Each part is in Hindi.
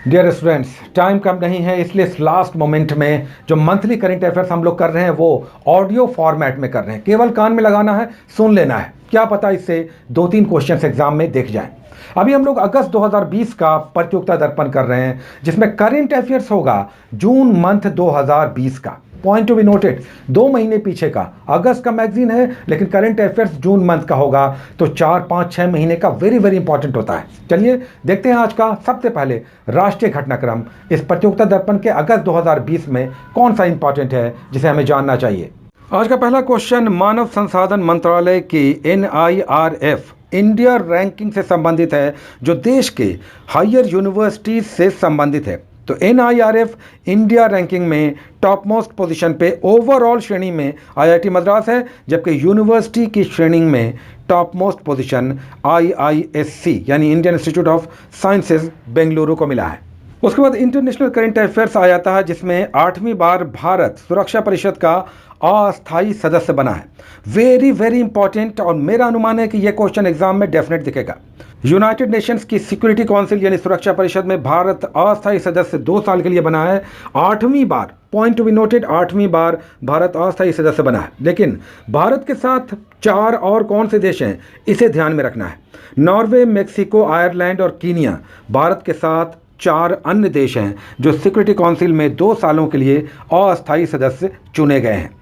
डियर स्टूडेंट्स, टाइम कम नहीं है, इसलिए इस लास्ट मोमेंट में जो मंथली करंट अफेयर्स हम लोग कर रहे हैं वो ऑडियो फॉर्मेट में कर रहे हैं। केवल कान में लगाना है, सुन लेना है। क्या पता इससे 2-3 क्वेश्चंस एग्जाम में दिख जाएं। अभी हम लोग अगस्त 2020 का प्रतियोगिता दर्पण कर रहे हैं, जिसमें करंट अफेयर्स होगा जून मंथ 2020 का। पॉइंट टू बी नोटेड, 2 महीने पीछे का अगस्त का मैगजीन है, लेकिन करंट अफेयर्स जून मंथ का होगा, तो 4-5-6 महीने का वेरी वेरी इंपॉर्टेंट होता है। चलिए देखते हैं आज का सबसे पहले राष्ट्रीय घटनाक्रम इस प्रतियोगिता दर्पण के अगस्त 2020 में कौन सा इंपॉर्टेंट है जिसे हमें जानना चाहिए। आज का पहला क्वेश्चन मानव संसाधन मंत्रालय की NIRF इंडिया रैंकिंग से संबंधित है, जो देश के हायर यूनिवर्सिटीज से संबंधित है। तो NIRF इंडिया रैंकिंग में टॉप मोस्ट पोजीशन पे ओवरऑल श्रेणी में IIT मद्रास है, जबकि यूनिवर्सिटी की श्रेणी में टॉप मोस्ट पोजीशन IISc यानी Indian institute of sciences Bengaluru को मिला है। उसके बाद इंटरनेशनल करंट अफेयर्स आ जाता है, जिसमें 8वीं बार भारत सुरक्षा परिषद का अस्थायी सदस्य बना है। वेरी वेरी इंपॉर्टेंट, और मेरा अनुमान है कि यह क्वेश्चन एग्जाम में डेफिनेट दिखेगा। यूनाइटेड नेशंस की सिक्योरिटी काउंसिल यानी सुरक्षा परिषद में भारत अस्थायी सदस्य 2 साल के लिए बना है। 8वीं बार, पॉइंट टू बी नोटेड, 8वीं बार भारत अस्थायी सदस्य बना है। लेकिन भारत के साथ 4 और कौन से देश हैं, इसे ध्यान में रखना है। नॉर्वे, मेक्सिको, आयरलैंड और कीनिया भारत के साथ 4 अन्य देश हैं जो सिक्योरिटी काउंसिल में 2 सालों के लिए अस्थायी सदस्य चुने गए हैं।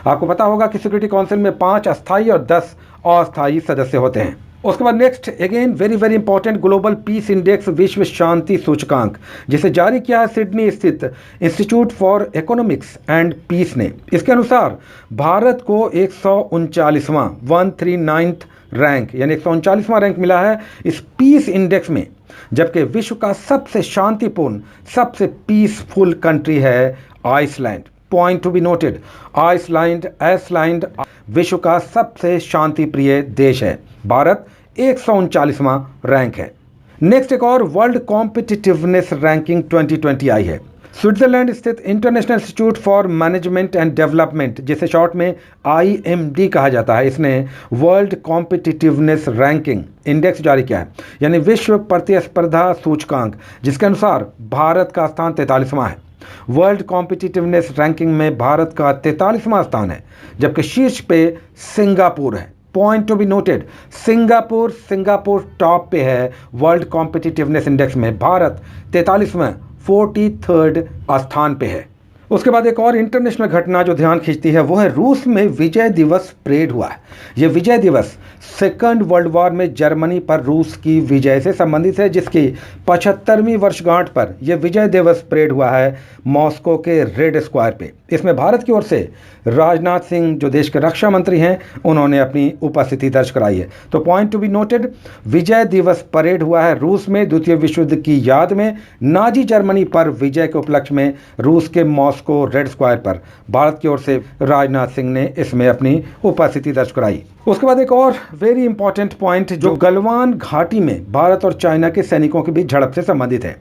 आपको पता होगा कि सिक्योरिटी काउंसिल में 5 अस्थायी और 10 अस्थायी सदस्य होते हैं। उसके बाद next again very very important, global peace index विश्व शांति सूचकांक, जिसे जारी किया है सिडनी स्थित institute for economics and peace ने। इसके अनुसार भारत को 139वां 139th रैंक यानी 139वां रैंक मिला है इस पीस इंडेक्स में, जबकि विश्व का सबसे शांतिपूर्ण, सबसे पीसफुल कंट्री है Iceland. Point to be noted, Iceland विश्व का सबसे शांति प्रिय देश है। भारत 139वां रैंक है। नेक्स्ट एक और वर्ल्ड कॉम्पिटिटिवनेस रैंकिंग 2020 आई है। स्विट्जरलैंड स्थित international institute for management and development, जिसे शॉर्ट में IMD कहा जाता है, इसने वर्ल्ड कॉम्पिटिटिवनेस रैंकिंग इंडेक्स जारी किया है, यानी विश्व प्रतिस्पर्धा सूचकांक, जिसके अनुसार भारत का स्थान 43वां है। वर्ल्ड कॉम्पिटिटिवनेस रैंकिंग में भारत का 43वां स्थान है, जबकि शीर्ष पे सिंगापुर है। Point to be noted, Singapore top पे है वर्ल्ड कॉम्पिटिटिवनेस इंडेक्स में। भारत 43वें 43rd स्थान पे है। उसके बाद एक और इंटरनेशनल घटना जो ध्यान खींचती है वो है रूस में विजय दिवस परेड हुआ है। यह विजय दिवस सेकंड वर्ल्ड वॉर में जर्मनी पर रूस की विजय से संबंधित है, जिसकी 75वीं वर्षगांठ पर यह विजय दिवस परेड हुआ है मॉस्को के रेड स्क्वायर पे। इसमें भारत की ओर से राजनाथ सिंह, जो देश के रक्षा मंत्री हैं, उन्होंने अपनी उपस्थिति दर्ज कराई है। तो पॉइंट टू बी नोटेड, विजय दिवस परेड हुआ है रूस में द्वितीय विश्व युद्ध की याद में नाजी जर्मनी पर विजय के उपलक्ष्य में रूस के मॉस्को रेड स्क्वायर पर भारत की ओर से राजनाथ सिंह ने इसमें अपनी उपस्थिति दर्ज कराई। उसके बाद एक और वेरी इंपॉर्टेंट पॉइंट जो गलवान घाटी में भारत और चाइना के सैनिकों के बीच झड़प से संबंधित है।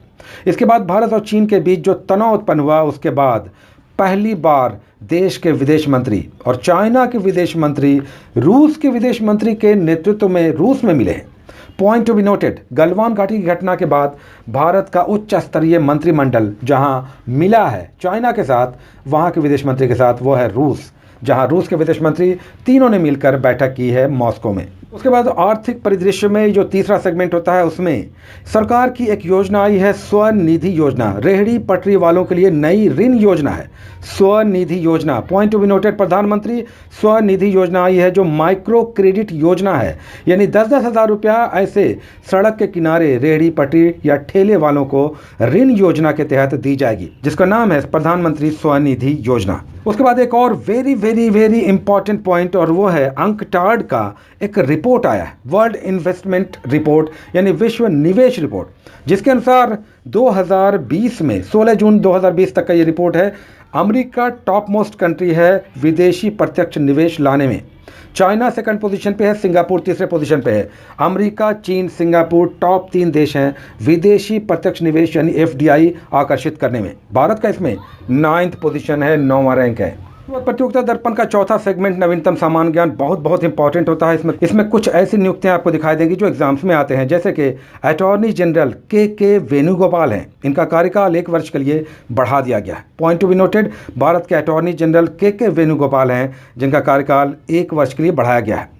इसके बाद भारत और चीन के बीच जो तनाव उत्पन्न हुआ, उसके बाद पहली बार देश के विदेश मंत्री और चाइना के विदेश मंत्री रूस के विदेश मंत्री के नेतृत्व में रूस में मिले हैं। Point to be noted, Galwan घाटी की घटना के बाद भारत का उच्च स्तरीय मंत्रिमंडल जहां मिला है चाइना के साथ, वहां के विदेश मंत्री के साथ, वो है रूस, जहां रूस के विदेश मंत्री तीनों ने मिलकर बैठक की है मॉस्को में। उसके बाद आर्थिक परिदृश्य में जो तीसरा सेगमेंट होता है, उसमें सरकार की एक योजना आई है स्वनिधि योजना। रेहड़ी पटरी वालों के लिए नई ऋण योजना है स्वनिधि योजना। पॉइंट टू बी नोटेड, प्रधानमंत्री स्वनिधि योजना आई है जो माइक्रो क्रेडिट योजना है, यानी 10-10 हज़ार रुपया ऐसे सड़क के किनारे रेहड़ी पटरी या ठेले वालों को ऋण योजना के तहत दी जाएगी, जिसका नाम है प्रधानमंत्री स्वनिधि योजना। उसके बाद एक और very very very important point, और वो है अंकटाड का एक रिपोर्ट आया है, वर्ल्ड इन्वेस्टमेंट रिपोर्ट यानी विश्व निवेश रिपोर्ट, जिसके अनुसार 2020 में 16 जून 2020 तक का ये रिपोर्ट है। अमेरिका टॉप मोस्ट कंट्री है विदेशी प्रत्यक्ष निवेश लाने में। चाइना सेकंड पोजीशन पे है, सिंगापुर तीसरे पोजीशन पे है। अमेरिका, चीन, सिंगापुर टॉप 3 देश हैं विदेशी प्रत्यक्ष निवेश यानी FDI आकर्षित करने में। भारत का इसमें 9th पोजीशन है, 9वां रैंक है। प्रतियोगिता दर्पण का चौथा सेगमेंट नवीनतम सामान्य ज्ञान बहुत बहुत इंपॉर्टेंट होता है। इसमें कुछ ऐसी नियुक्तियां आपको दिखाई देंगी जो एग्जाम्स में आते हैं, जैसे कि अटॉर्नी जनरल के वेणुगोपाल हैं, इनका कार्यकाल 1 वर्ष के लिए बढ़ा दिया गया है। Point to be noted, Bharat के अटॉर्नी जनरल के वेणुगोपाल हैं जिनका कार्यकाल 1 वर्ष के लिए बढ़ाया गया है।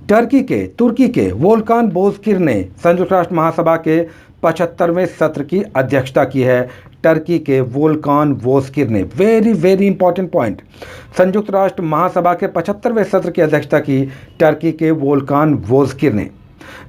तुर्की के वोल्कान बोजकिर ने संयुक्त राष्ट्र महासभा के 75वें सत्र की अध्यक्षता की है। टर्की के वोल्कान बोजकिर ने, वेरी वेरी इंपॉर्टेंट पॉइंट, संयुक्त राष्ट्र महासभा के 75वें सत्र की अध्यक्षता की टर्की के वोल्कान बोजकिर ने।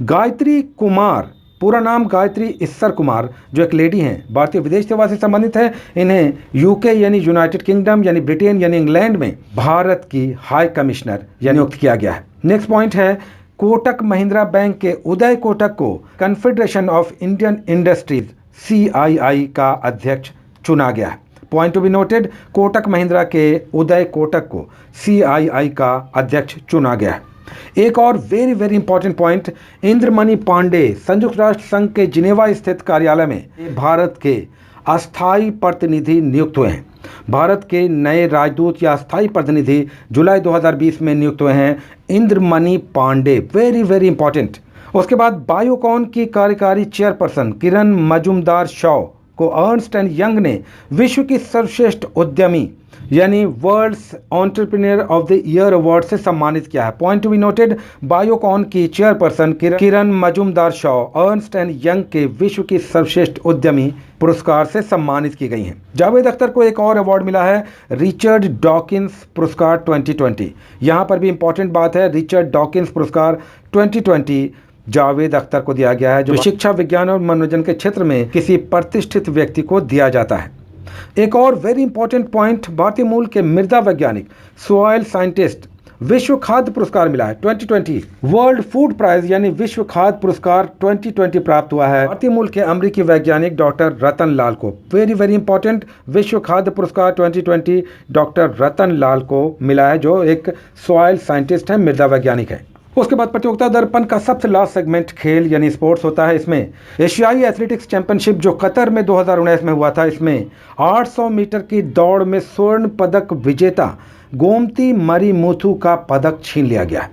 गायत्री कुमार, पूरा नाम गायत्री ईश्वर कुमार, जो एक लेडी हैं, भारतीय विदेश सेवा से संबंधित है। इन्हें यूके यानी यूनाइटेड किंगडम यानी ब्रिटेन यानी इंग्लैंड में भारत की हाई कमिश्नर नियुक्त किया गया है। नेक्स्ट पॉइंट है, कोटक महिंद्रा बैंक के उदय कोटक को confederation of Indian industries CII का अध्यक्ष चुना गया है। Point to be noted, Kotak Mahindra के उदय कोटक को CII का अध्यक्ष चुना गया है। एक और very very important point, Indramani Pandey संयुक्त राष्ट्र संघ के जिनेवा स्थित कार्यालय में भारत के अस्थायी प्रतिनिधि नियुक्त हुए हैं। भारत के नए राजदूत या अस्थायी प्रतिनिधि जुलाई 2020 में नियुक्त हुए हैं Indramani Pandey, very very important. उसके बाद बायोकॉन की कार्यकारी चेयरपर्सन किरण मजुमदार शॉ को अर्नस्ट एंड यंग ने विश्व की सर्वश्रेष्ठ उद्यमी यानी world's entrepreneur of the year award से सम्मानित किया है। Point to be noted, Biocon की chairperson Kiran Mazumdar Shaw Ernst and Young के विश्व की सर्वश्रेष्ठ उद्यमी पुरस्कार से सम्मानित की गई हैं। जावेद अख्तर को एक और अवार्ड मिला है, रिचर्ड डॉकिंस पुरस्कार 2020। यहाँ पर भी इंपॉर्टेंट बात है, रिचर्ड डॉकिंस पुरस्कार 2020 जावेद अख्तर को दिया गया है, जो शिक्षा, विज्ञान और मनोरंजन के क्षेत्र में किसी प्रतिष्ठित व्यक्ति को दिया जाता है। एक और वेरी इंपॉर्टेंट पॉइंट, भारतीय मूल के मृदा वैज्ञानिक सॉइल साइंटिस्ट विश्व खाद्य पुरस्कार मिला है 2020। वर्ल्ड फूड प्राइज यानी विश्व खाद्य पुरस्कार 2020 प्राप्त हुआ है भारतीय मूल के अमेरिकी वैज्ञानिक डॉक्टर रतन लाल को। वेरी वेरी इंपॉर्टेंट, विश्व खाद्य पुरस्कार 2020 डॉक्टर रतन लाल को मिला है, जो एक सॉइल साइंटिस्ट है, मृदा वैज्ञानिक है। उसके बाद प्रतियोगिता दर्पण का सबसे लास्ट सेगमेंट खेल यानी स्पोर्ट्स होता है। इसमें एशियाई एथलेटिक्स चैंपियनशिप जो कतर में 2019 में हुआ था, इसमें 800 मीटर की दौड़ में स्वर्ण पदक विजेता गोमती मरीमुथु का पदक छीन लिया गया।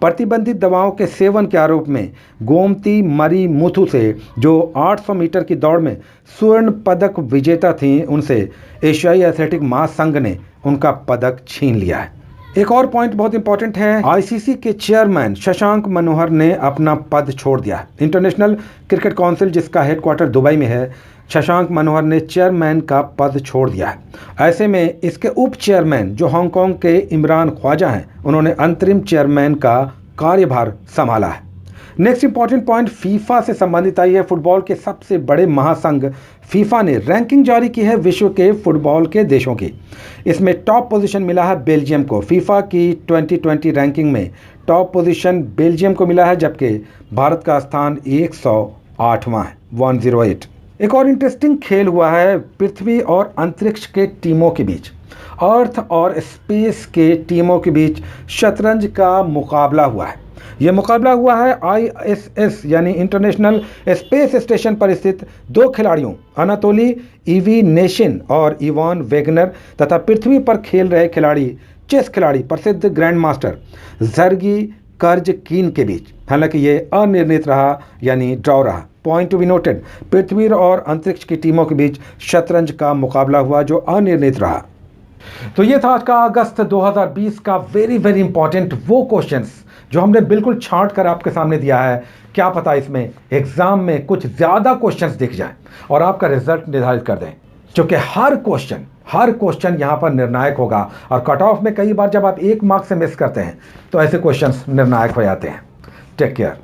प्रतिबंधित दवाओं के सेवन के आरोप में गोमती मरीमुथु से, जो 800 मीटर की दौड़ में स्वर्ण पदक विजेता थी, उनसे एशियाई एथलेटिक महासंघ ने उनका पदक छीन लिया है। एक और पॉइंट बहुत इंपॉर्टेंट है, ICC के चेयरमैन शशांक मनोहर ने अपना पद छोड़ दिया। इंटरनेशनल क्रिकेट काउंसिल, जिसका हेडक्वार्टर दुबई में है, शशांक मनोहर ने चेयरमैन का पद छोड़ दिया है। ऐसे में इसके उप चेयरमैन जो हांगकांग के इमरान ख्वाजा हैं, उन्होंने अंतरिम चेयरमैन का कार्यभार संभाला है। नेक्स्ट इंपॉर्टेंट पॉइंट फीफा से संबंधित आई है। फुटबॉल के सबसे बड़े महासंघ फीफा ने रैंकिंग जारी की है विश्व के फुटबॉल के देशों की। इसमें टॉप पोजीशन मिला है बेल्जियम को। फीफा की 2020 रैंकिंग में टॉप पोजीशन बेल्जियम को मिला है, जबकि भारत का स्थान 108वां है, 108। एक और इंटरेस्टिंग खेल हुआ है पृथ्वी और अंतरिक्ष के टीमों के बीच, अर्थ और स्पेस के टीमों के बीच शतरंज का मुकाबला हुआ है। यह मुकाबला हुआ है ISS यानी इंटरनेशनल स्पेस स्टेशन पर स्थित दो खिलाड़ियों अनातोली इविनेशिन और इवान वेगनर तथा पृथ्वी पर खेल रहे खिलाड़ी, चेस खिलाड़ी, प्रसिद्ध ग्रैंड मास्टर जर्गी कर्जकीन के बीच। हालांकि ये अनिर्णित रहा यानी ड्रॉ रहा। पॉइंट टू बी नोटेड, पृथ्वी और अंतरिक्ष की टीमों के बीच शतरंज का मुकाबला हुआ जो अनिर्णित रहा। तो ये था आज का अगस्त 2020 का वेरी वेरी इंपॉर्टेंट वो क्वेश्चंस जो हमने बिल्कुल छांट कर आपके सामने दिया है। क्या पता इसमें एग्जाम में कुछ ज्यादा क्वेश्चंस दिख जाए और आपका रिजल्ट निर्धारित कर दें, क्योंकि हर क्वेश्चन यहाँ पर निर्णायक होगा। और कट ऑफ में कई बार जब आप 1 मार्क से मिस करते हैं तो ऐसे क्वेश्चंस निर्णायक हो जाते हैं। Take care.